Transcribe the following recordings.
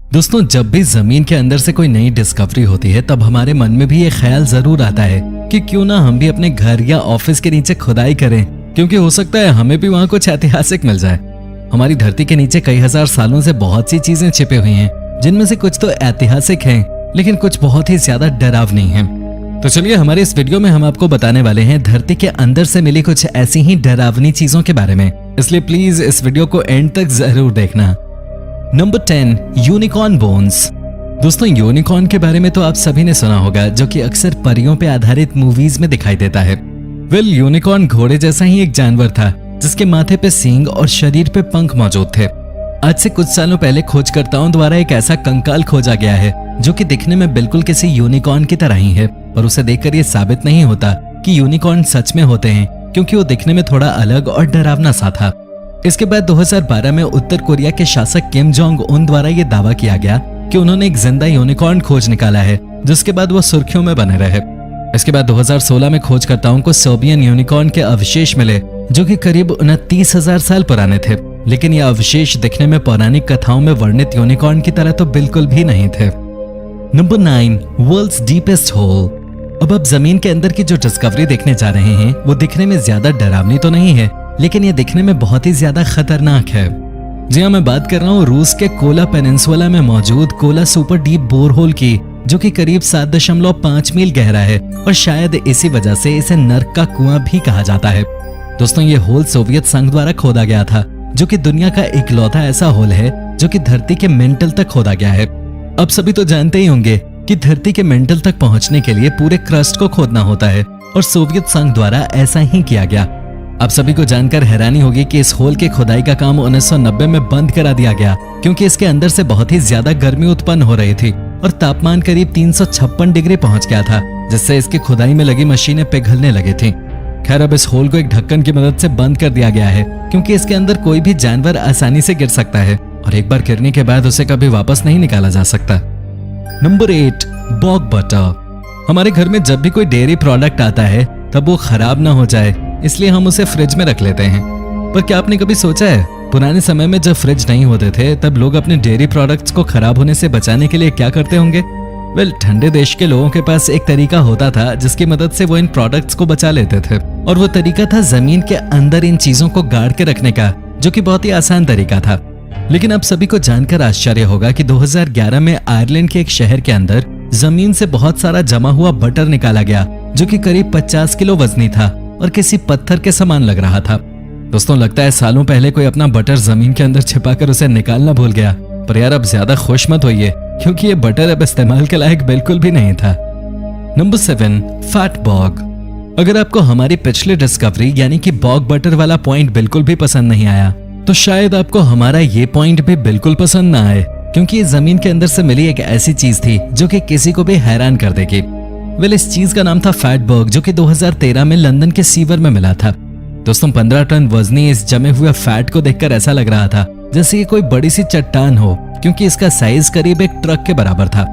दोस्तों, जब भी जमीन के अंदर से कोई नई डिस्कवरी होती है तब हमारे मन में भी ये ख्याल जरूर आता है कि क्यों ना हम भी अपने घर या ऑफिस के नीचे खुदाई करें, क्योंकि हो सकता है हमें भी वहां कुछ ऐतिहासिक मिल जाए। हमारी धरती के नीचे कई हजार सालों से बहुत सी चीजें छिपी हुई हैं, जिनमें से कुछ तो ऐतिहासिक हैं, लेकिन कुछ बहुत ही ज्यादा डरावनी हैं। तो चलिए, हमारे इस वीडियो में हम आपको बताने वाले हैं धरती के अंदर से मिली कुछ ऐसी ही डरावनी चीजों के बारे में, इसलिए प्लीज इस वीडियो को एंड तक जरूर देखना। Number 10, unicorn bones. दोस्तों, यूनिकॉर्न के बारे में तो आप सभी ने सुना होगा, जो कि अक्सर परियों पे आधारित मूवीज में दिखाई देता है। यूनिकॉर्न घोड़े जैसा ही एक जानवर था, जिसके माथे पे सींग और शरीर पे पंख मौजूद थे। आज से कुछ सालों पहले खोजकर्ताओं द्वारा एक ऐसा कंकाल खोजा गया है जो कि दिखने में बिल्कुल किसी यूनिकॉर्न की तरह ही है, और उसे देखकर ये साबित नहीं होता कि यूनिकॉर्न सच में होते हैं, क्योंकि वो दिखने में थोड़ा अलग और डरावना सा था। इसके बाद 2012 में उत्तर कोरिया के शासक किम जोंग उन द्वारा ये दावा किया गया कि उन्होंने एक जिंदा यूनिकॉर्न खोज निकाला है, जिसके बाद वो सुर्खियों में बने रहे। इसके बाद 2016 में खोजकर्ताओं को सोवियन यूनिकॉर्न के अवशेष मिले, जो कि करीब 29,000 साल पुराने थे, लेकिन ये अवशेष दिखने में पौराणिक कथाओं में वर्णित यूनिकॉर्न की तरह तो बिल्कुल भी नहीं थे। Number 9, world's deepest hole. अब आप जमीन के अंदर की जो डिस्कवरी देखने जा रहे हैं वो दिखने में ज्यादा डरावनी तो नहीं है, लेकिन ये दिखने में बहुत ही ज्यादा खतरनाक है। जी हाँ, मैं बात कर रहा हूँ रूस के कोला पेनिनसुला में मौजूद कोला सुपर डीप बोरहोल की, जो कि करीब 7.5 मील गहरा है, और शायद इसी वजह से इसे नर्क का कुआं भी कहा जाता है। दोस्तों, ये होल सोवियत संघ द्वारा खोदा गया था, जो कि दुनिया का इकलौता ऐसा होल है जो कि धरती के मेंटल तक खोदा गया है। अब सभी तो जानते ही होंगे कि धरती के मेंटल तक पहुंचने के लिए पूरे क्रस्ट को खोदना होता है, और सोवियत संघ द्वारा ऐसा ही किया गया। आप सभी को जानकर हैरानी होगी कि इस होल के खुदाई का काम 1990 में बंद करा दिया गया, क्योंकि इसके अंदर से बहुत ही ज्यादा गर्मी उत्पन्न हो रही थी और तापमान करीब 356 डिग्री पहुंच गया था, जिससे इसकी खुदाई में लगी मशीनें पिघलने लगी थी। खैर, अब इस होल को एक ढक्कन की मदद से बंद कर दिया गया है, क्योंकि इसके अंदर कोई भी जानवर आसानी से गिर सकता है, और एक बार गिरने के बाद उसे कभी वापस नहीं निकाला जा सकता। Number 8, bog butter. हमारे घर में जब भी कोई डेयरी प्रोडक्ट आता है तब वो खराब ना हो जाए, इसलिए हम उसे फ्रिज में रख लेते हैं। पर क्या आपने कभी सोचा है, पुराने समय में जब फ्रिज नहीं होते थे तब लोग अपने डेयरी प्रोडक्ट्स को खराब होने से बचाने के लिए क्या करते होंगे? ठंडे देश के लोगों के पास एक तरीका होता था जिसकी मदद से वो इन प्रोडक्ट्स को बचा लेते थे, और वो तरीका था जमीन के अंदर इन चीजों को गाड़ के रखने का, जो कि बहुत ही आसान तरीका था। लेकिन अब सभी को जानकर आश्चर्य होगा कि 2011 में आयरलैंड के एक शहर के अंदर जमीन से बहुत सारा जमा हुआ बटर निकाला गया, जो कि करीब 50 किलो वजनी था और किसी पत्थर के समान लग रहा था। दोस्तों, लगता है सालों पहले कोई अपना बटर जमीन के अंदर छिपाकर उसे निकालना भूल गया। पर यार, अब ज्यादा खुश मत होइए, क्योंकि ये बटर अब इस्तेमाल के लायक बिल्कुल भी नहीं था। Number 7, fat bog. अगर आपको हमारी पिछली डिस्कवरी यानी कि बॉग बटर वाला पॉइंट बिल्कुल भी पसंद नहीं आया, तो शायद आपको हमारा ये पॉइंट भी बिल्कुल पसंद ना आए, क्योंकि ये जमीन के अंदर से मिली एक ऐसी चीज थी जो कि किसी को भी हैरान कर देगी। इस चीज का नाम था फैट बॉग, जो कि 2013 में लंदन के सीवर में मिला था। दोस्तों, 15 टन वजनी इस जमे हुए फैट को देखकर ऐसा लग रहा था जैसे ये कोई बड़ी सी चट्टान हो, क्योंकि इसका साइज करीब एक ट्रक के बराबर था।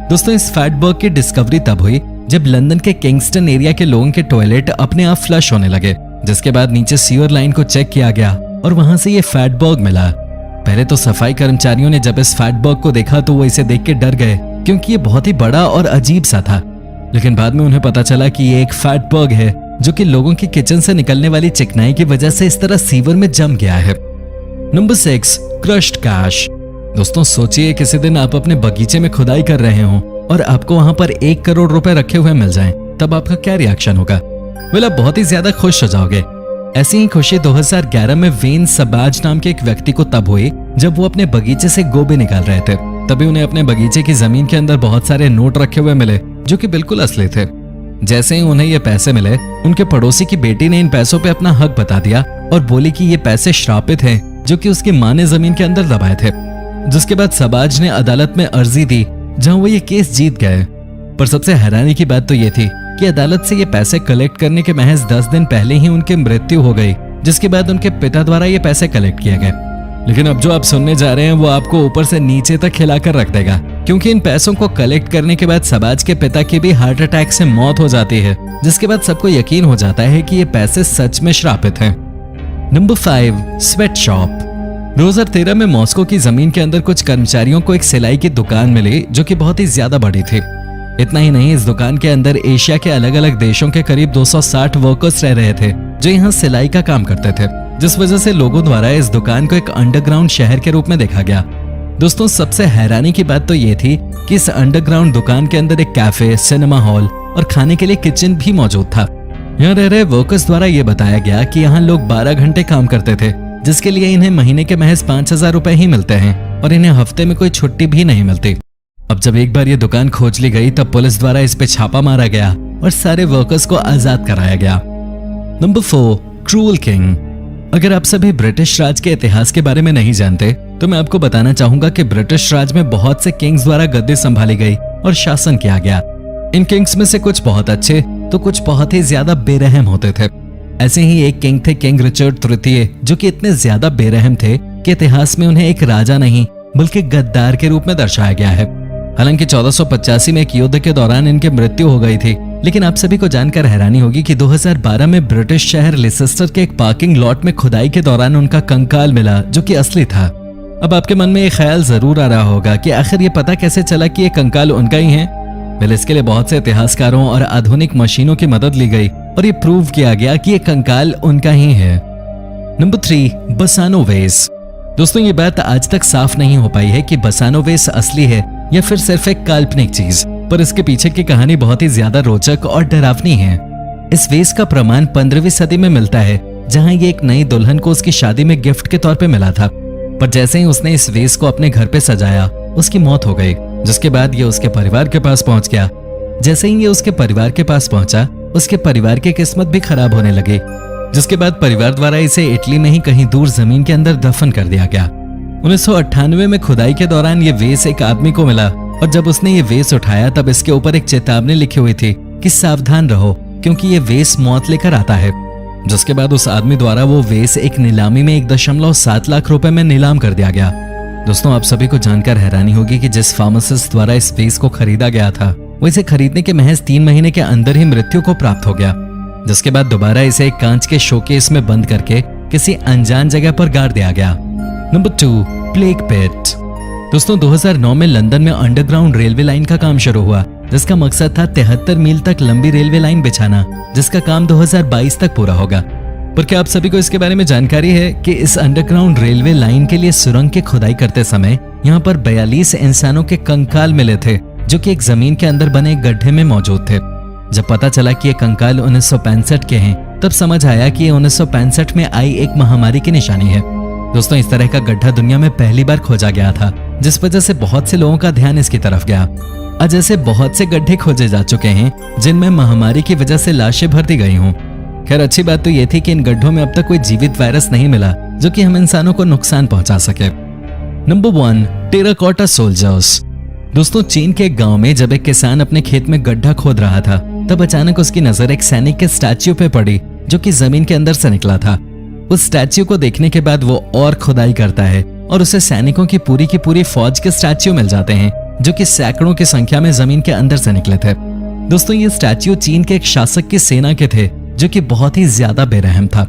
दोस्तों, इस फैट बॉग की डिस्कवरी तब हुई जब लंदन के किंगस्टन एरिया के लोगों के टॉयलेट अपने आप फ्लश होने लगे, जिसके बाद नीचे सीवर लाइन को चेक किया गया और वहां से ये फैट बॉग मिला। पहले तो सफाई कर्मचारियों ने जब इस फैट बॉग को देखा तो वो इसे देख के डर गए, क्योंकि ये बहुत ही बड़ा और अजीब सा था। लेकिन बाद में उन्हें पता चला कि ये एक फैट बॉग है, जो कि लोगों के किचन से निकलने वाली चिकनाई की वजह से इस तरह सीवर में जम गया है। Number 6, crushed cash. दोस्तों, सोचिए किसी दिन आप अपने बगीचे में खुदाई कर रहे हो और आपको वहां पर 1 करोड़ रुपए रखे हुए मिल जाएं, तब आपका क्या रिएक्शन होगा? आप बहुत ही ज्यादा खुश हो जाओगे। ऐसी ही खुशी 2011 में वेन सबाज नाम के एक व्यक्ति को तब हुई जब वो अपने बगीचे से गोभी निकाल रहे थे। तभी उन्हें अपने बगीचे की जमीन के अंदर बहुत सारे नोट रखे हुए मिले, जो कि बिल्कुल असली थे। जैसे ही उन्हें ये पैसे मिले, उनके पड़ोसी की बेटी ने इन पैसों पे अपना हक बता दिया और बोली कि ये पैसे श्रापित हैं, जो कि उसकी माँ ने जमीन के अंदर दबाए थे। जिसके बाद सबाज ने अदालत में अर्जी दी, जहां वो ये केस जीत गए। पर सबसे हैरानी की बात तो ये थी कि अदालत से ये पैसे कलेक्ट करने के महज 10 दिन पहले ही उनकी मृत्यु हो गई, जिसके बाद उनके पिता द्वारा ये पैसे कलेक्ट किए गए। लेकिन अब जो आप सुनने जा रहे हैं वो आपको ऊपर से नीचे तक हिलाकर रख देगा, क्योंकि इन पैसों को कलेक्ट करने के बाद सबाज के पिता की भी हार्ट अटैक से मौत हो जाती है, जिसके बाद सबको यकीन हो जाता है कि ये पैसे सच में श्रापित हैं। Number 5, sweat shop. 2013 में मॉस्को की जमीन के अंदर कुछ कर्मचारियों को एक सिलाई की दुकान मिली जो कि बहुत ही ज्यादा बड़ी थी। इतना ही नहीं, इस दुकान के अंदर एशिया के अलग अलग देशों के करीब 260 वर्कर्स रह रहे थे जो यहाँ सिलाई का काम करते थे, जिस वजह से लोगों द्वारा इस दुकान को एक अंडरग्राउंड शहर के रूप में देखा गया। दोस्तों, सबसे हैरानी की बात तो ये थी कि इस अंडरग्राउंड दुकान के अंदर एक कैफे, सिनेमा हॉल और खाने के लिए किचन भी मौजूद था। यहाँ रह रहे वर्कर्स द्वारा ये बताया गया कि यहाँ लोग 12 घंटे काम करते थे, जिसके लिए इन्हें महीने के महज 5,000 रुपए ही मिलते हैं और इन्हें हफ्ते में कोई छुट्टी भी नहीं मिलती। अब जब एक बार ये दुकान खोज ली गई तब पुलिस द्वारा इस पे छापा मारा गया और सारे वर्कर्स को आजाद कराया गया। Number 4, cruel king. अगर आप सभी ब्रिटिश राज के इतिहास के बारे में नहीं जानते तो मैं आपको बताना चाहूंगा कि ब्रिटिश राज में बहुत से किंग्स द्वारा गद्दी संभाली गई और शासन किया गया। इन किंग्स में से कुछ बहुत अच्छे तो कुछ बहुत ही ज्यादा बेरहम होते थे। ऐसे ही एक किंग थे, किंग रिचर्ड तृतीय, जो कि इतने ज्यादा बेरहम थे कि इतिहास में उन्हें एक राजा नहीं बल्कि गद्दार के रूप में दर्शाया गया है। हालांकि 1485 में एक युद्ध के दौरान इनकी मृत्यु हो गई थी, लेकिन आप सभी को जानकर हैरानी होगी कि 2012 में ब्रिटिश शहर लिसेस्टर के एक पार्किंग लॉट में खुदाई के दौरान उनका कंकाल मिला जो कि असली था। अब आपके मन में ये ख्याल जरूर आ रहा होगा कि आखिर ये पता कैसे चला कि ये कंकाल उनका ही है। वेल, इसके लिए बहुत से इतिहासकारों और आधुनिक मशीनों की मदद ली गई और ये प्रूव किया गया कि ये कंकाल उनका ही है। नंबर 3, बसानोवेस। दोस्तों, ये बात आज तक साफ नहीं हो पाई है कि बसानोवेस असली है या फिर सिर्फ एक काल्पनिक चीज, पर इसके पीछे की कहानी बहुत ही ज्यादा रोचक और डरावनी है। इस वेस का प्रमाण 15वीं सदी में मिलता है, जहां ये एक नई दुल्हन को उसकी शादी में गिफ्ट के तौर पे मिला था, पर जैसे ही उसने इस वेस को अपने घर पे सजाया उसकी मौत हो गई, जिसके बाद ये उसके परिवार के पास पहुंच गया। जैसे ही ये उसके परिवार के पास पहुंचा, उसके परिवार की किस्मत भी खराब होने लगी, जिसके बाद परिवार द्वारा इसे इटली में ही कहीं दूर जमीन के अंदर दफन कर दिया गया। 1998 में खुदाई के दौरान ये वेस एक आदमी को मिला और जब उसने ये वेस उठाया तब इसके ऊपर एक चेतावनी लिखी हुई थी कि सावधान रहो क्योंकि ये वेस मौत लेकर आता है। जिसके बाद उस आदमी द्वारा वो वेस एक नीलामी में 1.7 लाख रुपए में नीलाम कर दिया गया। दोस्तों, आप सभी को जानकर हैरानी होगी कि जिस फार्मासिस्ट द्वारा इस वेस को खरीदा गया था वो इसे खरीदने के महज 3 महीने के अंदर ही मृत्यु को प्राप्त हो गया, जिसके बाद दोबारा इसे एक कांच के शोकेस में बंद करके किसी अनजान जगह पर गाड़ दिया गया। नंबर 2, प्लेग पिट। दोस्तों, 2009 में लंदन में अंडरग्राउंड रेलवे लाइन का काम शुरू हुआ, जिसका मकसद था 73 मील तक लंबी रेलवे लाइन बिछाना, जिसका काम 2022 तक पूरा होगा। पर क्या आप सभी को इसके बारे में जानकारी है कि इस अंडरग्राउंड रेलवे लाइन के लिए सुरंग की खुदाई करते समय यहाँ पर 42 इंसानों के कंकाल मिले थे जो कि एक जमीन के अंदर बने गड्ढे में मौजूद थे। जब पता चला कि ये कंकाल 1965 के हैं, तब समझ आया कि ये 1965 में आई एक महामारी की निशानी है। दोस्तों, इस तरह का गड्ढा दुनिया में पहली बार खोजा गया था, जिस वजह से बहुत से लोगों का ध्यान इसकी तरफ गया। आज ऐसे बहुत से गड्ढे खोजे जा चुके हैं जिनमें महामारी की वजह से लाशें भर दी गई हों। खैर, अच्छी बात तो ये थी कि इन गड्ढों में अब तक कोई जीवित वायरस नहीं मिला जो कि हम इंसानों को नुकसान पहुंचा सके। Number 1, terracotta soldiers. दोस्तों, चीन के एक गांव में जब एक किसान अपने खेत में गड्ढा खोद रहा था, तब अचानक उसकी नजर एक सैनिक के स्टैच्यू पे पड़ी जो कि जमीन के अंदर से निकला था। उस स्टैच्यू को देखने के बाद वो और खुदाई करता है और उसे सैनिकों की पूरी फौज के स्टैच्यू मिल जाते हैं जो कि सैकड़ों की संख्या में जमीन के अंदर से निकले थे। दोस्तों, ये स्टैच्यू चीन के एक शासक की सेना के थे जो कि बहुत ही ज्यादा बेरहम था।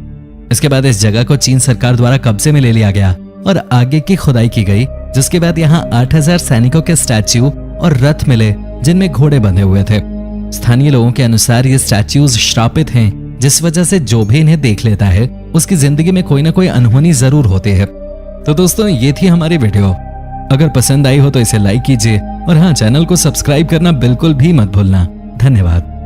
इसके बाद इस जगह को चीन सरकार द्वारा कब्जे में ले लिया गया और आगे की खुदाई की गई, जिसके बाद यहाँ 8000 सैनिकों के स्टैच्यू और रथ मिले जिनमें घोड़े बंधे हुए थे। स्थानीय लोगों के अनुसार ये स्टैच्यूज श्रापित हैं, जिस वजह से जो भी इन्हें देख लेता है उसकी जिंदगी में कोई ना कोई अनहोनी जरूर होती है। तो दोस्तों, ये थी हमारी वीडियो। अगर पसंद आई हो तो इसे लाइक कीजिए और हाँ, चैनल को सब्सक्राइब करना बिल्कुल भी मत भूलना। धन्यवाद।